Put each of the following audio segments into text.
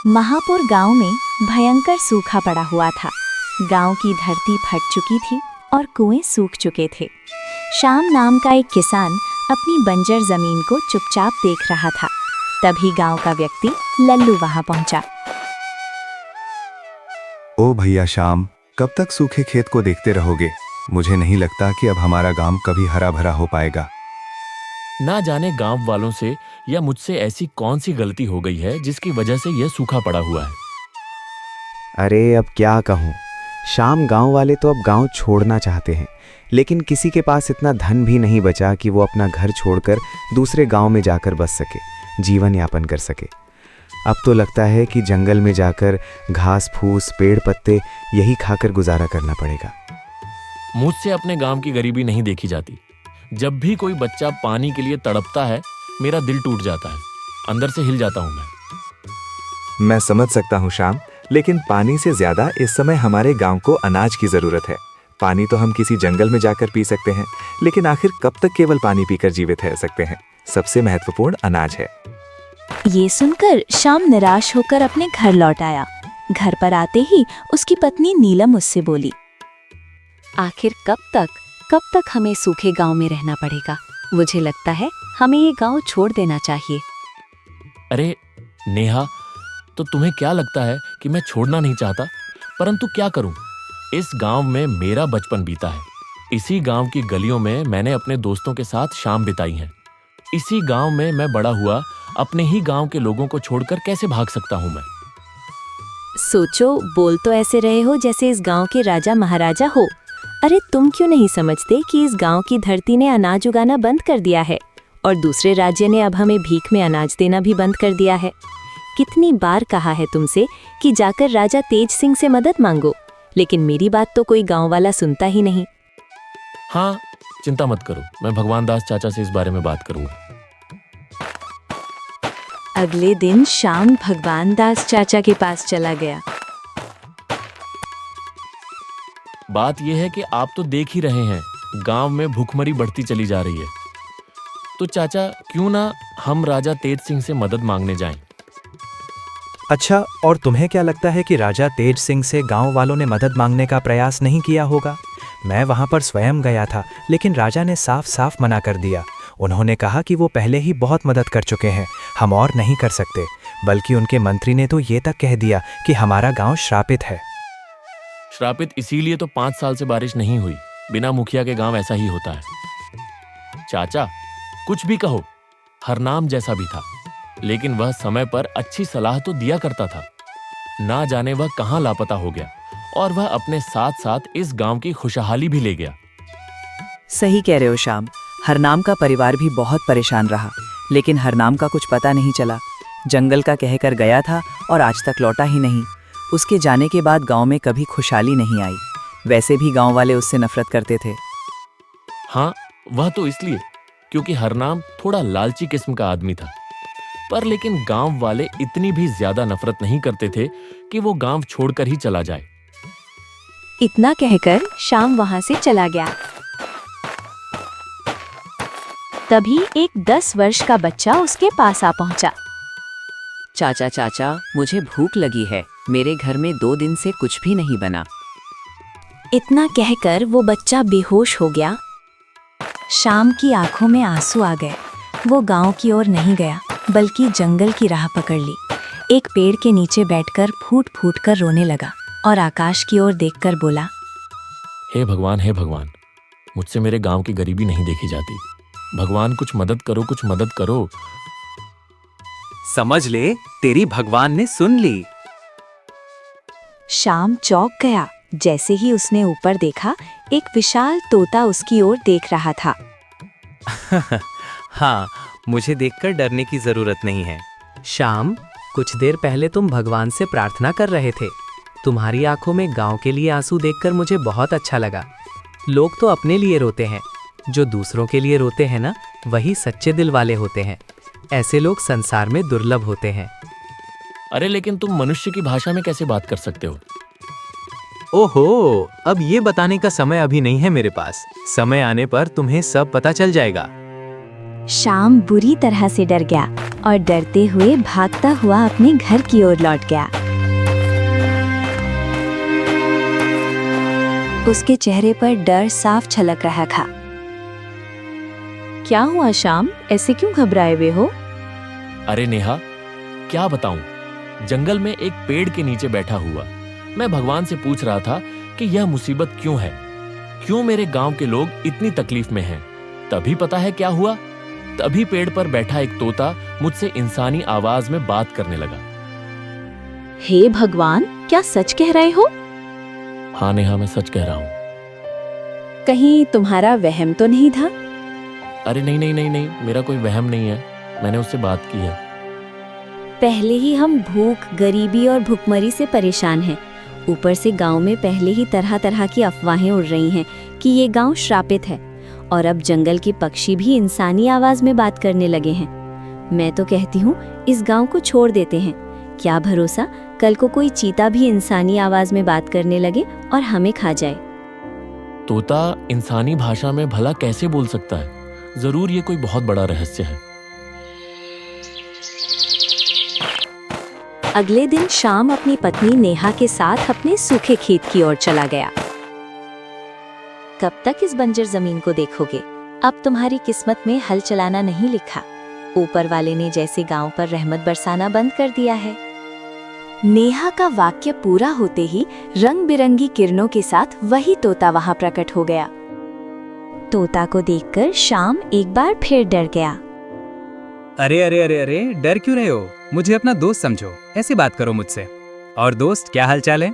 महापुर गांव में भयंकर सूखा पड़ा हुआ था। गांव की धरती फट चुकी थी और कुएं सूख चुके थे। श्याम नाम का एक किसान अपनी बंजर जमीन को चुपचाप देख रहा था। तभी गांव का व्यक्ति लल्लू वहां पहुंचा। ओ भैया श्याम, कब तक सूखे खेत को देखते रहोगे? मुझे नहीं लगता कि अब हमारा गांव कभी हरा भरा हो पाएगा। ना जाने गांव वालों से या मुझसे ऐसी कौन सी गलती हो गई है जिसकी वजह से यह सूखा पड़ा हुआ है। अरे अब क्या कहूँ, श्याम गांव वाले तो अब गांव छोड़ना चाहते हैं, लेकिन किसी के पास इतना धन भी नहीं बचा कि वो अपना घर छोड़कर दूसरे गांव में जाकर बस सके, जीवन यापन कर सके। अब तो लगता है कि जंगल में जाकर घास फूस पेड़ पत्ते यही खाकर गुजारा करना पड़ेगा। मुझसे अपने गांव की गरीबी नहीं देखी जाती। जब भी कोई बच्चा पानी के लिए तड़पता है, मेरा दिल टूट जाता है, अंदर से हिल जाता हूं मैं समझ सकता हूं श्याम, लेकिन पानी से ज्यादा इस समय हमारे गांव को अनाज की जरूरत है। पानी तो हम किसी जंगल में जाकर पी सकते हैं, लेकिन आखिर कब तक केवल पानी पीकर जीवित रह सकते हैं? सबसे महत्वपूर्ण अनाज है। ये सुनकर श्याम निराश होकर अपने घर लौट आया। घर पर आते ही उसकी पत्नी नीलम उससे बोली, आखिर कब तक हमें सूखे गांव में रहना पड़ेगा? मुझे लगता है हमें ये गांव छोड़ देना चाहिए। अरे नेहा, तो तुम्हें क्या लगता है कि मैं छोड़ना नहीं चाहता? परंतु क्या करूं, इस गांव में मेरा बचपन बीता है। इसी गांव की गलियों में मैंने अपने दोस्तों के साथ शाम बिताई हैं। इसी गांव में मैं बड़ा हुआ। अपने ही गांव के लोगों को छोड़कर कैसे भाग सकता हूं मैं? सोचो, बोल तो ऐसे रहे हो जैसे इस गांव के राजा महाराजा हो। अरे तुम क्यों नहीं समझते कि इस गांव की धरती ने अनाज उगाना बंद कर दिया है और दूसरे राज्य ने अब हमें भीख में अनाज देना भी बंद कर दिया है। कितनी बार कहा है तुमसे कि जाकर राजा तेज सिंह से मदद मांगो, लेकिन मेरी बात तो कोई गांव वाला सुनता ही नहीं। हाँ, चिंता मत करो, मैं भगवान दास चाचा से इस बारे में बात करूंगा। अगले दिन श्याम भगवान दास चाचा के पास चला गया। बात यह है कि आप तो देख ही रहे हैं, गांव में भूखमरी बढ़ती चली जा रही है। तो चाचा, क्यों ना हम राजा तेज सिंह से मदद मांगने जाएं? अच्छा, और तुम्हें क्या लगता है कि राजा तेज सिंह से गांव वालों ने मदद मांगने का प्रयास नहीं किया होगा? मैं वहां पर स्वयं गया था, लेकिन राजा ने साफ साफ मना कर दिया। उन्होंने कहा कि वो पहले ही बहुत मदद कर चुके हैं, हम और नहीं कर सकते। बल्कि उनके मंत्री ने तो ये तक कह दिया कि हमारा गांव श्रापित है। श्रापित इसीलिए तो 5 साल से बारिश नहीं हुई। बिना मुखिया के गांव ऐसा ही होता है। चाचा, कुछ भी कहो, हरनाम जैसा भी था, लेकिन वह समय पर अच्छी सलाह तो दिया करता था। ना जाने वह कहां लापता हो गया, और वह अपने साथ साथ इस गांव की खुशहाली भी ले गया। सही कह रहे हो श्याम, हरनाम का परिवार भी बहुत परेशान रहा, लेकिन हरनाम का कुछ पता नहीं चला। जंगल का कहकर गया था और आज तक लौटा ही नहीं। उसके जाने के बाद गांव में कभी खुशहाली नहीं आई। वैसे भी गांव वाले उससे नफरत करते थे। हाँ, वह तो इसलिए क्योंकि हरनाम थोड़ा लालची किस्म का आदमी था। पर लेकिन गांव वाले इतनी भी ज्यादा नफरत नहीं करते थे कि वो गांव छोड़कर ही चला जाए। इतना कहकर श्याम वहां से चला गया। तभी एक 10 वर्ष का बच्चा उसके पास आ पहुंचा। चाचा चाचा, मुझे भूख लगी है, मेरे घर में 2 दिन से कुछ भी नहीं बना। इतना कहकर वो बच्चा बेहोश हो गया। श्याम की आंखों में आंसू आ गए। वो गांव की ओर नहीं गया, बल्कि जंगल की राह पकड़ ली। एक पेड़ के नीचे बैठकर फूट फूट कर रोने लगा और आकाश की ओर देखकर बोला, हे भगवान, मुझसे मेरे गांव की गरीबी नहीं देखी जाती। भगवान, कुछ मदद करो, कुछ मदद करो। समझ ले, तेरी भगवान ने सुन ली। श्याम चौंक गया। जैसे ही उसने ऊपर देखा, एक विशाल तोता उसकी ओर देख रहा था। हाँ, मुझे देखकर डरने की जरूरत नहीं है। श्याम, कुछ देर पहले तुम भगवान से प्रार्थना कर रहे थे। तुम्हारी आंखों में गांव के लिए आंसू देखकर मुझे बहुत अच्छा लगा। लोग तो अपने लिए रोते हैं, जो दूसरों के लिए रोते हैं ना, वही सच्चे दिल वाले होते हैं। ऐसे लोग संसार में दुर्लभ होते हैं। अरे लेकिन तुम मनुष्य की भाषा में कैसे बात कर सकते हो? ओहो, अब ये बताने का समय अभी नहीं है मेरे पास। समय आने पर तुम्हें सब पता चल जाएगा। शाम बुरी तरह से डर गया और डरते हुए भागता हुआ अपने घर की ओर लौट गया। उसके चेहरे पर डर साफ झलक रहा था। क्या हुआ शाम, ऐसे क्यों घबराए हुए हो? अरे नेहा, क्या बताऊं, जंगल में एक पेड़ के नीचे बैठा हुआ मैं भगवान से पूछ रहा था कि यह मुसीबत क्यों है, क्यों मेरे गांव के लोग इतनी तकलीफ में हैं। तभी पता है क्या हुआ? तभी पेड़ पर बैठा एक तोता मुझसे इंसानी आवाज में बात करने लगा। हे भगवान, क्या सच कह रहे हो? हाँ नेहा, मैं सच कह रहा हूँ। कहीं तुम्हारा वहम तो नहीं था? अरे नहीं नहीं नहीं नहीं, मेरा कोई वहम नहीं है, मैंने उससे बात की है। पहले ही हम भूख, गरीबी और भुखमरी से परेशान हैं। ऊपर से गांव में पहले ही तरह तरह की अफवाहें उड़ रही हैं कि ये गांव श्रापित है, और अब जंगल के पक्षी भी इंसानी आवाज में बात करने लगे हैं। मैं तो कहती हूँ इस गांव को छोड़ देते हैं। क्या भरोसा कल को कोई चीता भी इंसानी आवाज में बात करने लगे और हमें खा जाए। तोता इंसानी भाषा में भला कैसे बोल सकता है? जरूर ये कोई बहुत बड़ा रहस्य है। अगले दिन शाम अपनी पत्नी नेहा के साथ अपने सूखे खेत की ओर चला गया। कब तक इस बंजर जमीन को देखोगे? अब तुम्हारी किस्मत में हल चलाना नहीं लिखा। ऊपर वाले ने जैसे गांव पर रहमत बरसाना बंद कर दिया है। नेहा का वाक्य पूरा होते ही रंग बिरंगी किरणों के साथ वही तोता वहां प्रकट हो गया। तोता को देखकर शाम एक बार फिर डर गया। अरे अरे अरे अरे, डर क्यों रहे हो? मुझे अपना दोस्त समझो, ऐसी बात करो मुझसे। और दोस्त, क्या हालचाल है?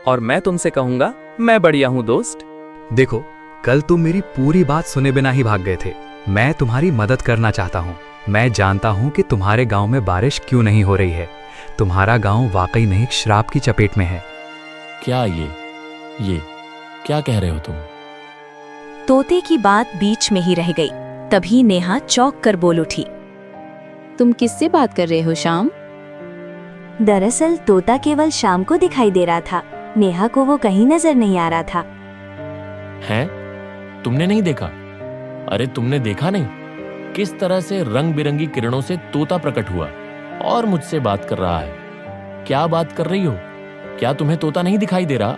और मैं तुमसे कहूंगा, मैं बढ़िया हूँ दोस्त। देखो, कल तुम मेरी पूरी बात सुने बिना ही भाग गए थे। मैं तुम्हारी मदद करना चाहता हूँ। मैं जानता हूँ कि तुम्हारे गांव में बारिश क्यों नहीं हो रही है। तुम्हारा गांव वाकई नहीं श्राप की चपेट में है। क्या ये क्या कह रहे हो तुम? तोते की बात बीच में ही रह गई। तभी नेहा चौंक कर बोल उठी। तुम किससे बात कर रहे हो शाम? दरअसल तोता केवल शाम को दिखाई दे रहा था। नेहा को वो कहीं नजर नहीं आ रहा था। हैं? तुमने नहीं देखा? अरे तुमने देखा नहीं? किस तरह से रंग बिरंगी किरणों से तोता प्रकट हुआ और मुझसे बात कर रहा है। क्या बात कर रही हो? क्या तुम्हें तोता नहीं दिखाई दे रहा?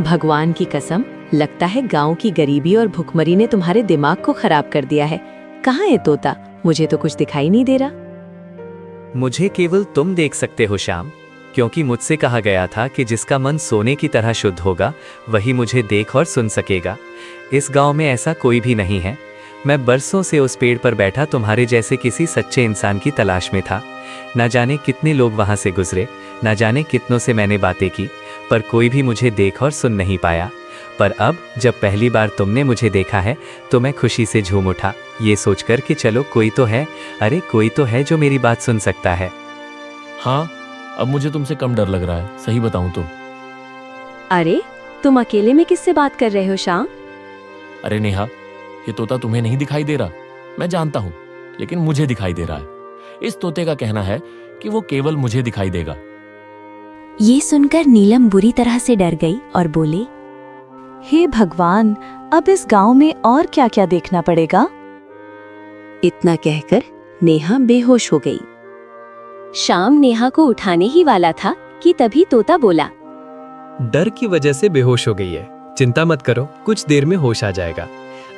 भगवान की कसम, लगता है गांव की गरीबी और भुखमरी ने तुम्हारे दिमाग को खराब कर दिया है। कहाँ है तोता? मुझे तो कुछ दिखाई नहीं दे रहा। मुझे केवल तुम देख सकते हो श्याम, क्योंकि मुझसे कहा गया था कि जिसका मन सोने की तरह शुद्ध होगा वही मुझे देख और सुन सकेगा। इस गांव में ऐसा कोई भी नहीं है। मैं बरसों से उस पेड़ पर बैठा तुम्हारे जैसे किसी सच्चे इंसान की तलाश में था। न जाने कितने लोग वहां से गुजरे, न जाने कितनों से मैंने बातें की, पर कोई भी मुझे देख और सुन नहीं पाया। पर अब जब पहली बार तुमने मुझे देखा है तो मैं खुशी से झूम उठा, ये सोचकर कि चलो कोई तो है, अरे कोई तो है जो मेरी बात सुन सकता है। हाँ, अब मुझे तुमसे कम डर लग रहा है, सही बताऊं तो। अरे तुम अकेले में किससे बात कर रहे हो शाम? अरे नेहा, ये तोता तुम्हें नहीं दिखाई दे रहा, मैं जानता हूं, लेकिन मुझे दिखाई दे रहा है। इस तोते का कहना है कि वो केवल मुझे दिखाई देगा। ये सुनकर नीलम बुरी तरह से डर गई और बोले, हे भगवान, अब इस गांव में और क्या क्या देखना पड़ेगा। इतना कहकर नेहा बेहोश हो गई। शाम नेहा को उठाने ही वाला था कि तभी तोता बोला, डर की वजह से बेहोश हो गई है। चिंता मत करो, कुछ देर में होश आ जाएगा।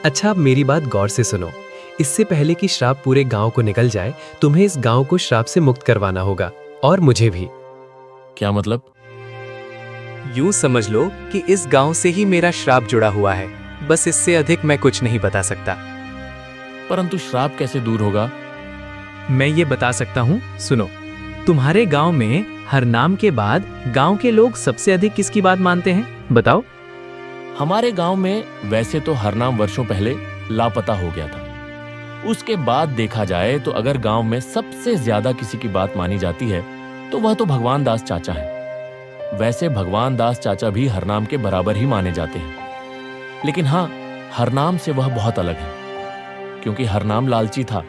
अच्छा, अब मेरी बात गौर से सुनो। इससे पहले कि श्राप पूरे गांव को निकल जाए, तुम्हें इस गांव को श्राप से मुक्त करवाना होगा, और मुझे भी। क्या मतलब? यूं समझ लो कि इस गांव से ही मेरा श्राप जुड़ा हुआ है। बस इससे अधिक मैं कुछ नहीं बता सकता। परंतु श्राप कैसे दूर होगा? मैं ये बता सकता हूँ, सुनो। तुम्हारे गांव में हर नाम के बाद गांव के लोग सबसे अधिक किसकी बात मानते हैं, बताओ? हमारे गांव में वैसे तो हरनाम वर्षों पहले लापता हो गया था। उसके बाद देखा जाए तो अगर गांव में सबसे ज्यादा किसी की बात मानी जाती है तो वह तो भगवान दास चाचा है। वैसे भगवान दास चाचा भी हरनाम के बराबर ही माने जाते हैं, लेकिन हाँ, हरनाम से वह बहुत अलग है, क्योंकि हरनाम लालची था।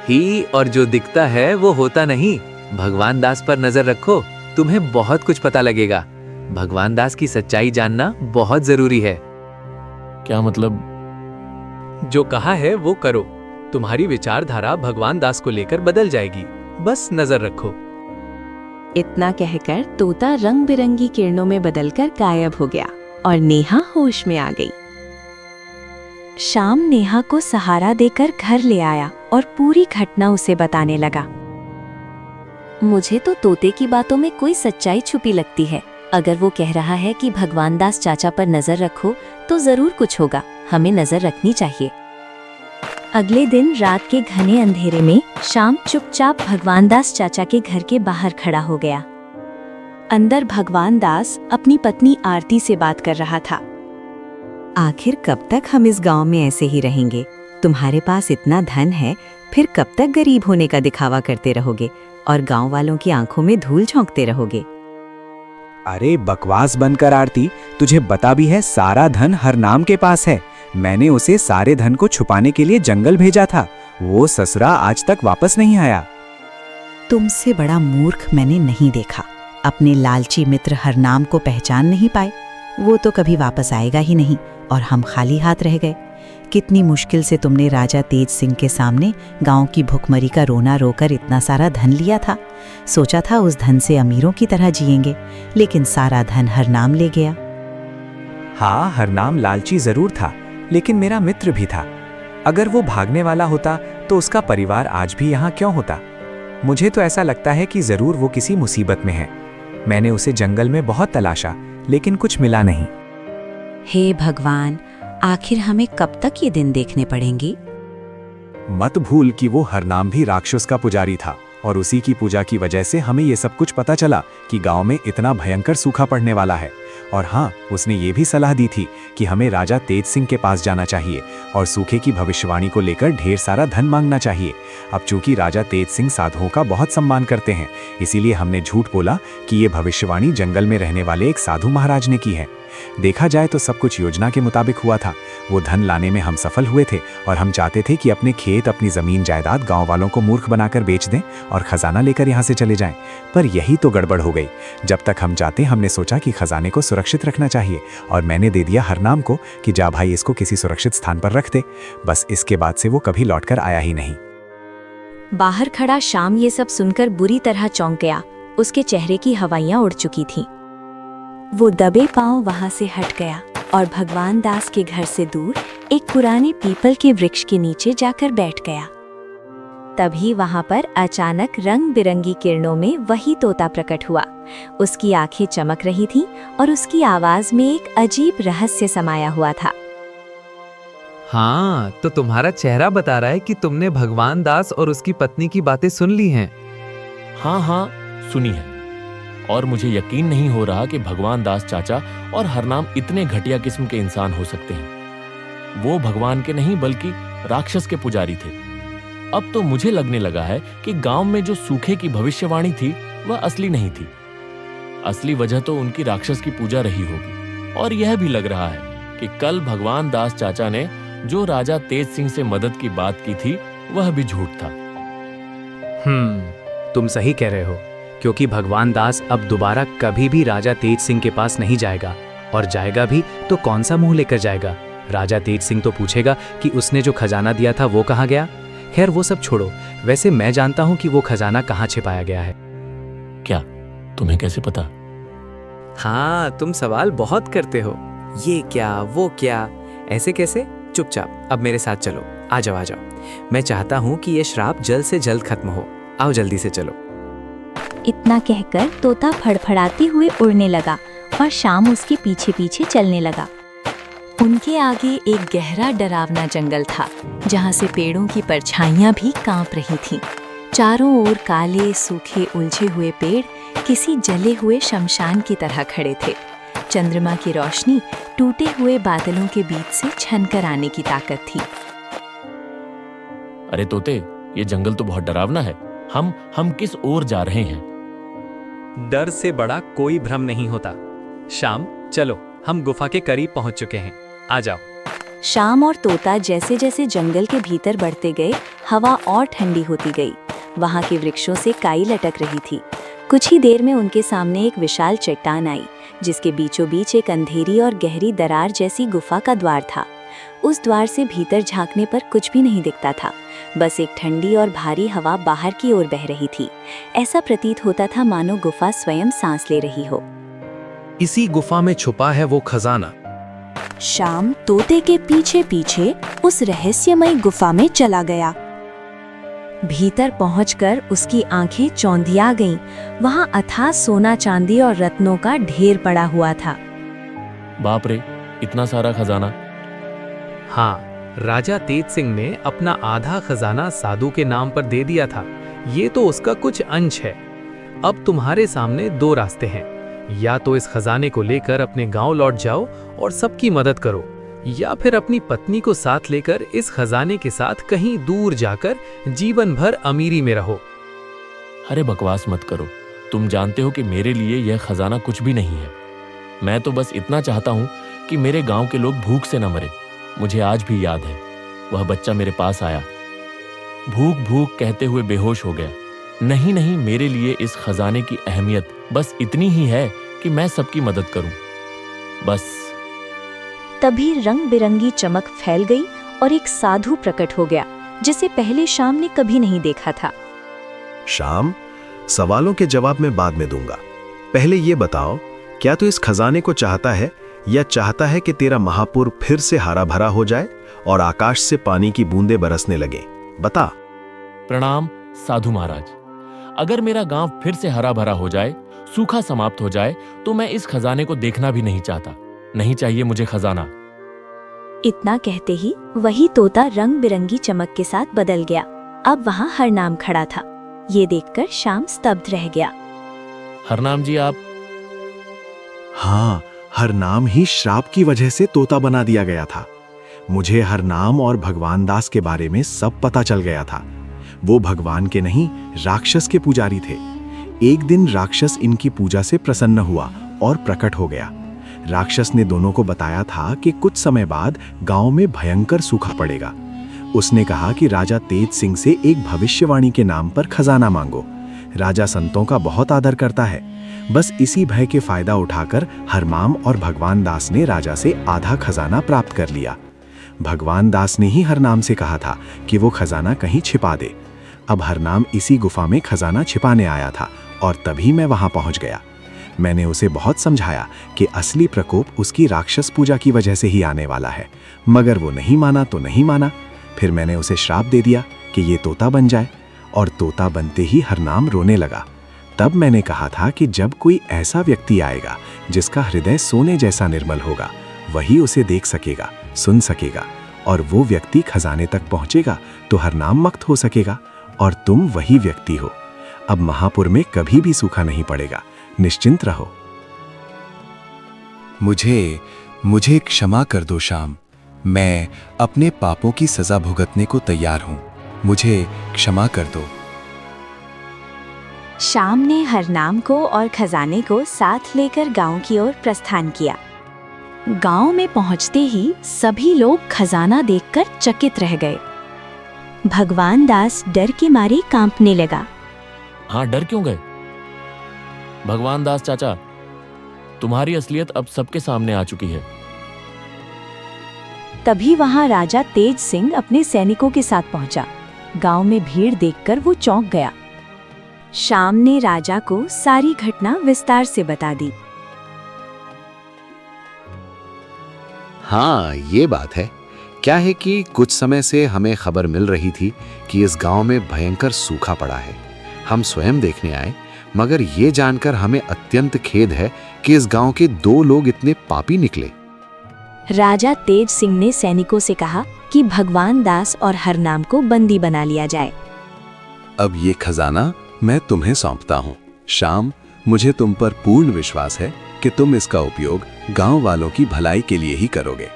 ही और जो दिखता है वो होता नहीं। भगवान दास पर नजर रखो, तुम्हें बहुत कुछ पता लगेगा। भगवान दास की सच्चाई जानना बहुत जरूरी है। क्या मतलब? जो कहा है वो करो। तुम्हारी विचारधारा भगवान दास को लेकर बदल जाएगी, बस नजर रखो। इतना कहकर तोता रंग बिरंगी किरणों में बदलकर गायब हो गया और नेहा होश में आ गई। शाम नेहा को सहारा देकर घर ले आया और पूरी घटना उसे बताने लगा। मुझे तो तोते की बातों में कोई सच्चाई छुपी लगती है। अगर वो कह रहा है कि भगवान दास चाचा पर नजर रखो तो जरूर कुछ होगा, हमें नजर रखनी चाहिए। अगले दिन रात के घने अंधेरे में शाम चुपचाप भगवान दास चाचा के घर के बाहर खड़ा हो गया। अंदर भगवान दास अपनी पत्नी आरती से बात कर रहा था। आखिर कब तक हम इस गांव में ऐसे ही रहेंगे? तुम्हारे पास इतना धन है, फिर कब तक गरीब होने का दिखावा करते रहोगे और गांव वालों की आंखों में धूल झोंकते रहोगे? अरे बकवास बंद कर आरती, तुझे बता भी है सारा धन हरनाम के पास है। मैंने उसे सारे धन को छुपाने के लिए जंगल भेजा था, वो ससुरा आज तक वापस नहीं आया। तुमसे बड़ा मूर्ख मैंने नहीं देखा। अपने लालची मित्र हरनाम को पहचान नहीं पाए। वो तो कभी वापस आएगा ही नहीं और हम खाली हाथ रह गए। कितनी मुश्किल से तुमने राजा तेज सिंह के सामने गांव की भुखमरी का रोना रोकर इतना सारा धन लिया था। सोचा था उस धन से अमीरों की तरह जिएंगे, लेकिन सारा धन हरनाम ले गया। हाँ, हरनाम लालची जरूर था, लेकिन मेरा मित्र भी था। अगर वो भागने वाला होता तो उसका परिवार आज भी यहाँ क्यों होता? मुझे तो ऐसा लगता है कि जरूर वो किसी मुसीबत में है। मैंने उसे जंगल में बहुत तलाशा, लेकिन कुछ मिला नहीं। हे भगवान, आखिर हमें कब तक ये दिन देखने पड़ेंगे? मत भूल कि वो हरनाम भी राक्षस का पुजारी था और उसी की पूजा की वजह से हमें ये सब कुछ पता चला कि गांव में इतना भयंकर सूखा पड़ने वाला है। और हाँ, उसने ये भी सलाह दी थी कि हमें राजा तेज सिंह के पास जाना चाहिए और सूखे की भविष्यवाणी को लेकर ढेर सारा धन मांगना चाहिए। अब चूंकि राजा तेज सिंह साधुओं का बहुत सम्मान करते हैं, इसीलिए हमने झूठ बोला कि ये भविष्यवाणी जंगल में रहने वाले एक साधु महाराज ने की है। देखा जाए तो सब कुछ योजना के मुताबिक हुआ था। वो धन लाने में हम सफल हुए थे और हम चाहते थे कि अपने खेत, अपनी जमीन जायदाद गांव वालों को मूर्ख बनाकर बेच दें और खजाना लेकर यहाँ से चले जाएं। पर यही तो गड़बड़ हो गई। जब तक हम चाहते, हमने सोचा कि खजाने को सुरक्षित रखना चाहिए और मैंने दे दिया हरनाम को कि जा भाई, इसको किसी सुरक्षित स्थान पर रख दे। बस इसके बाद से वो कभी लौटकर आया ही नहीं। बाहर खड़ा शाम ये सब सुनकर बुरी तरह चौंक गया। उसके चेहरे की हवाइयां उड़ चुकी थीं। वो दबे पांव वहां से हट गया और भगवान दास के घर से दूर एक पुराने पीपल के वृक्ष के नीचे जाकर बैठ गया। तभी वहां पर अचानक रंग बिरंगी किरणों में वही तोता प्रकट हुआ। उसकी आंखें चमक रही थीं और उसकी आवाज में एक अजीब रहस्य समाया हुआ था। हाँ, तो तुम्हारा चेहरा बता रहा है कि तुमने भगवान दास और उसकी पत्नी की बातें सुन ली हैं। हाँ, सुनी है। और मुझे यकीन नहीं हो रहा कि भगवान दास चाचा और हरनाम इतने घटिया किस्म के इंसान हो सकते हैं। वो भगवान के नहीं बल्कि राक्षस के पुजारी थे। अब तो मुझे लगने लगा है कि गांव में जो सूखे की भविष्यवाणी थी वह असली नहीं थी। असली वजह तो उनकी राक्षस की पूजा रही होगी। और यह भी लग रहा है कि कल भगवान दास चाचा ने जो राजा तेज सिंह से मदद की बात की थी वह भी झूठ था। तुम सही कह रहे हो, क्योंकि भगवान दास अब दोबारा कभी भी राजा तेज सिंह के पास नहीं जाएगा, और जाएगा भी तो कौन सा मुंह लेकर जाएगा। राजा तेज सिंह तो पूछेगा कि उसने जो खजाना दिया था वो कहाँ गया। खैर वो सब छोड़ो, वैसे मैं जानता हूँ कि वो खजाना कहाँ छिपाया गया है। क्या? तुम्हें कैसे पता? हाँ, तुम सवाल बहुत करते हो। ये क्या, वो क्या, ऐसे कैसे? चुपचाप अब मेरे साथ चलो। आ जाओ, आ जाओ। मैं चाहता हूँ कि ये श्राप जल्द से जल्द खत्म हो। आओ जल्दी से चलो। इतना कहकर तोता फड़फड़ाते हुए उड़ने लगा और शाम उसके पीछे पीछे चलने लगा। उनके आगे एक गहरा डरावना जंगल था, जहाँ से पेड़ों की परछाइयाँ भी कांप रही थीं। चारों ओर काले, सूखे, उलझे हुए पेड़ किसी जले हुए शमशान की तरह खड़े थे। चंद्रमा की रोशनी टूटे हुए बादलों के बीच से छनकर आने की ताकत थी। अरे तोते, ये जंगल तो बहुत डरावना है। हम किस ओर जा रहे हैं? डर से बड़ा कोई भ्रम नहीं होता। शाम, चलो, हम गुफा के करीब पहुंच चुके हैं। आ जाओ। शाम और तोता जैसे जैसे जंगल के भीतर बढ़ते गए, हवा और ठंडी होती गई। वहां के वृक्षों से काई लटक रही थी। कुछ ही देर में उनके सामने एक विशाल चट्टान आई, जिसके बीचों बीच एक अंधेरी और गहरी दरार जैसी गुफा का द्वार था। उस द्वार से भीतर झांकने पर कुछ भी नहीं दिखता था। बस एक ठंडी और भारी हवा बाहर की ओर बह रही थी। ऐसा प्रतीत होता था मानो गुफा स्वयं सांस ले रही हो। इसी गुफा में छुपा है वो खजाना। शाम तोते के पीछे पीछे उस रहस्यमयी गुफा में चला गया। भीतर पहुंचकर उसकी आंखें चौंधिया गईं। वहां अथाह सोना चांदी और रत्नों का ढेर पड़ा हुआ था। बाप रे, इतना सारा खजाना! हाँ, राजा तेज सिंह ने अपना आधा खजाना साधु के नाम पर दे दिया था। ये तो उसका कुछ अंश है। अब तुम्हारे सामने दो रास्ते हैं। या तो इस खजाने को लेकर अपने गांव लौट जाओ और सबकी मदद करो, या फिर अपनी पत्नी को साथ लेकर इस खजाने के साथ कहीं दूर जाकर जीवन भर अमीरी में रहो। अरे बकवास मत करो। तुम जानते हो कि मेरे लिए यह खजाना कुछ भी नहीं है। मैं तो बस इतना चाहता हूँ कि मेरे गांव के लोग भूख से न मरे। मुझे आज भी याद है, वह बच्चा मेरे पास आया, भूख भूख कहते हुए बेहोश हो गया। नहीं नहीं, मेरे लिए इस खजाने की अहमियत बस इतनी ही है कि मैं सबकी मदद करूं, बस। तभी रंग बिरंगी चमक फैल गई और एक साधु प्रकट हो गया, जिसे पहले शाम ने कभी नहीं देखा था। शाम, सवालों के जवाब मैं बाद में दूंगा। पहले ये बताओ, क्या तू इस खजाने को चाहता है या चाहता है कि तेरा महापुर फिर से हरा भरा हो जाए और आकाश से पानी की बूंदें बरसने लगे? बता। प्रणाम साधु महाराज। अगर मेरा गांव फिर से हरा भरा हो जाए, सूखा समाप्त हो जाए, तो मैं इस खजाने को देखना भी नहीं चाहता। नहीं चाहिए मुझे खजाना। इतना कहते ही वही तोता रंग बिरंगी चमक के साथ बदल गया। अब वहाँ हरनाम खड़ा था। ये देखकर शाम स्तब्ध रह गया। हरनाम जी, आप? हाँ, हरनाम ही श्राप की वजह से तोता बना दिया गया था। मुझे हरनाम और भगवान दास के बारे में सब पता चल गया था। वो भगवान के नहीं, राक्षस के पुजारी थे। एक दिन राक्षस इनकी पूजा से प्रसन्न हुआ और प्रकट हो गया। राक्षस ने दोनों को बताया था कि कुछ समय बाद गांव में भयंकर सूखा पड़ेगा। उसने कहा कि राजा तेज सिंह से एक भविष्यवाणी के नाम पर खजाना मांगो। राजा संतों का बहुत आदर करता है। बस इसी भय के फायदा उठाकर हरनाम और भगवान दास ने राजा से आधा खजाना प्राप्त कर लिया। भगवान दास ने ही हरनाम से कहा था कि वो खजाना कहीं छिपा दे। अब हरनाम इसी गुफा में खजाना छिपाने आया था और तभी मैं वहां पहुंच गया। मैंने उसे बहुत समझाया कि असली प्रकोप उसकी राक्षस पूजा की वजह से ही आने वाला है, मगर वो नहीं माना तो नहीं माना। फिर मैंने उसे श्राप दे दिया कि ये तोता बन जाए, और तोता बनते ही हरनाम रोने लगा। तब मैंने कहा था कि जब कोई ऐसा व्यक्ति आएगा जिसका हृदय सोने जैसा निर्मल होगा, वही उसे देख सकेगा, सुन सकेगा, और वो व्यक्ति खजाने तक पहुंचेगा तो हरनाम मुक्त हो सकेगा, और तुम वही व्यक्ति हो। अब महापुर में कभी भी सूखा नहीं पड़ेगा, निश्चिंत रहो। मुझे क्षमा कर दो शाम। मैं अपने पापों की सजा भुगतने को तैयार हूं। मुझे क्षमा कर दो। शाम ने हरनाम को और खजाने को साथ लेकर गांव की ओर प्रस्थान किया। गांव में पहुंचते ही सभी लोग खजाना देखकर चकित रह गए। भगवान दास डर के मारे कांपने लगा। हाँ, डर क्यों गए? भगवान दास चाचा, तुम्हारी असलियत अब सबके सामने आ चुकी है। तभी वहां राजा तेज सिंह अपने सैनिकों के साथ पहुंचा। गांव में भीड़ देखकर वो चौंक गया। शाम ने राजा को सारी घटना विस्तार से बता दी। हाँ, ये बात है। क्या है कि कुछ समय से हमें खबर मिल रही थी कि इस गांव में भयंकर सूखा पड़ा है। हम स्वयं देखने आए, मगर ये जानकर हमें अत्यंत खेद है कि इस गांव के 2 लोग इतने पापी निकले। राजा तेज सिंह ने सैनिकों से कहा कि भगवान दास और हरनाम को बंदी बना लिया जाए। अब ये खजाना मैं तुम्हें सौंपता हूँ। शाम, मुझे तुम पर पूर्ण विश्वास है कि तुम इसका उपयोग गांव वालों की भलाई के लिए ही करोगे।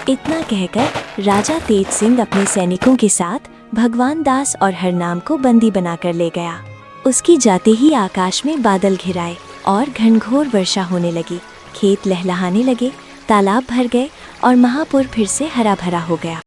इतना कहकर राजा तेज सिंह अपने सैनिकों के साथ भगवान दास और हरनाम को बंदी बनाकर ले गया। उसकी जाते ही आकाश में बादल घिराए और घनघोर वर्षा होने लगी। खेत लहलहाने लगे, तालाब भर गए और महापुर फिर से हरा भरा हो गया।